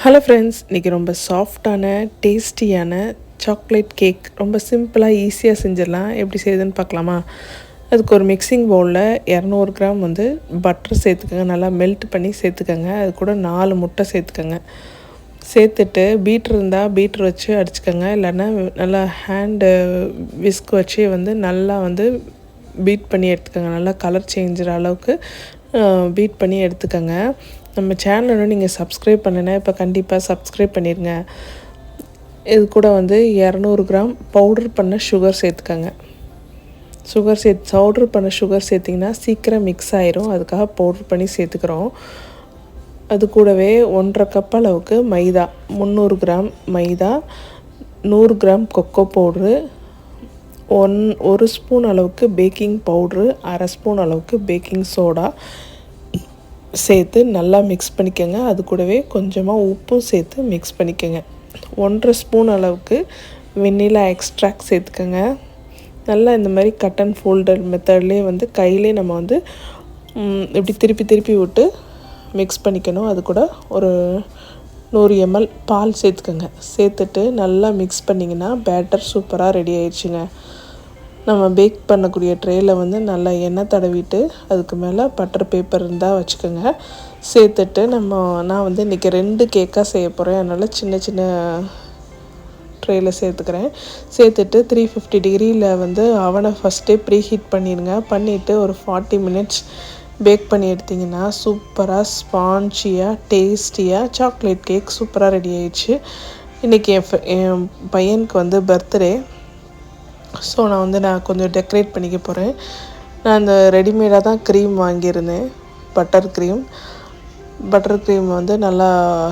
Hello friends, இன்றைக்கி ரொம்ப சாஃப்டான டேஸ்டியான சாக்லேட் கேக் ரொம்ப சிம்பிளாக ஈஸியாக செஞ்சிடலாம். எப்படி செய்யுதுன்னு பார்க்கலாமா? அதுக்கு ஒரு மிக்சிங் பவுலில் 200 கிராம் பட்டர் சேர்த்துக்கோங்க. நல்லா மெல்ட் பண்ணி சேர்த்துக்கோங்க. அது கூட 4 முட்டை சேர்த்துக்கோங்க. சேர்த்துட்டு பீட்ரு இருந்தால் பீட்ரு வச்சு அடிச்சுக்கோங்க. இல்லைன்னா நல்லா ஹேண்டு விஸ்க் வச்சு நல்லா பீட் பண்ணி எடுத்துக்கோங்க. நல்லா கலர் சேஞ்சுற அளவுக்கு பீட் பண்ணி எடுத்துக்கோங்க. நம்ம சேனலை நீங்கள் சப்ஸ்கிரைப் பண்ணனா இப்போ கண்டிப்பாக சப்ஸ்கிரைப் பண்ணிடுங்க. இது கூட 200 கிராம் பவுடர் பண்ண சுகர் சேர்த்துக்கோங்க. பவுட்ரு பண்ண சுகர் சேர்த்திங்கன்னா சீக்கிரம் மிக்ஸ் ஆயிரும். அதுக்காக பவுட்ரு பண்ணி சேர்த்துக்கிறோம். அது கூடவே 1.5 கப் அளவுக்கு மைதா, 300 கிராம் மைதா, 100 கிராம் கொக்கோ பவுட்ரு, 1 ஸ்பூன் அளவுக்கு பேக்கிங் பவுட்ரு, 1/2 ஸ்பூன் அளவுக்கு பேக்கிங் சோடா சேர்த்து நல்லா மிக்ஸ் பண்ணிக்கோங்க. அது கூடவே கொஞ்சமாக உப்பும் சேர்த்து மிக்ஸ் பண்ணிக்கோங்க. 1.5 ஸ்பூன் அளவுக்கு வெண்ணிலா எக்ஸ்ட்ராக்ட் சேர்த்துக்கோங்க. நல்லா இந்த மாதிரி கட் அண்ட் ஃபோல்டர் மெத்தட்லேயே கையிலே நம்ம இப்படி திருப்பி விட்டு மிக்ஸ் பண்ணிக்கணும். அது கூட ஒரு 100 ml பால் சேர்த்துக்கோங்க. சேர்த்துட்டு நல்லா மிக்ஸ் பண்ணிங்கன்னா பேட்டர் சூப்பராக ரெடி ஆயிடுச்சுங்க. நம்ம பேக் பண்ணக்கூடிய ட்ரேயில் நல்லா எண்ணெய் தடவிட்டு அதுக்கு மேலே பட்டர் பேப்பர் இருந்தால் வச்சுக்கோங்க. சேர்த்துட்டு நான் இன்றைக்கி 2 கேக்காக செய்ய போகிறேன். அதனால் சின்ன சின்ன ட்ரேயில் சேர்த்துக்கிறேன். சேர்த்துட்டு 350 டிகிரியில் அவனை ஃபஸ்ட்டே ப்ரீ ஹீட் பண்ணிடுங்க. பண்ணிவிட்டு ஒரு 40 மினிட்ஸ் பேக் பண்ணி எடுத்திங்கன்னா சூப்பராக ஸ்பான்ச்சியாக டேஸ்டியாக சாக்லேட் கேக் சூப்பராக ரெடி ஆயிடுச்சு. இன்றைக்கி என் பையனுக்கு பர்த்டே. ஸோ நான் கொஞ்சம் டெக்கரேட் பண்ணிக்க போகிறேன். நான் அந்த ரெடிமேடாக தான் க்ரீம் வாங்கியிருந்தேன். பட்டர் க்ரீம் நல்லா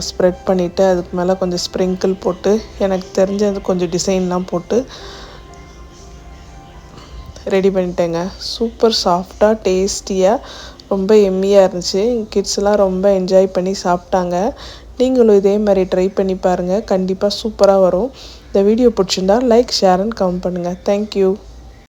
ஸ்ப்ரெட் பண்ணிவிட்டு அதுக்கு மேலே கொஞ்சம் ஸ்ப்ரிங்கிள் போட்டு எனக்கு தெரிஞ்ச கொஞ்சம் டிசைன்லாம் போட்டு ரெடி பண்ணிட்டேங்க. சூப்பர் சாஃப்டாக டேஸ்டியாக ரொம்ப எம்மியாக இருந்துச்சு. கிட்ஸ்லாம் ரொம்ப என்ஜாய் பண்ணி சாப்பிட்டாங்க. நீங்களும் இதே மாதிரி ட்ரை பண்ணி பாருங்கள். கண்டிப்பாக சூப்பராக வரும். இந்த வீடியோ பிடிச்சிருந்தா லைக், ஷேர் அண்ட் கமெண்ட் பண்ணுங்கள். தேங்க்யூ.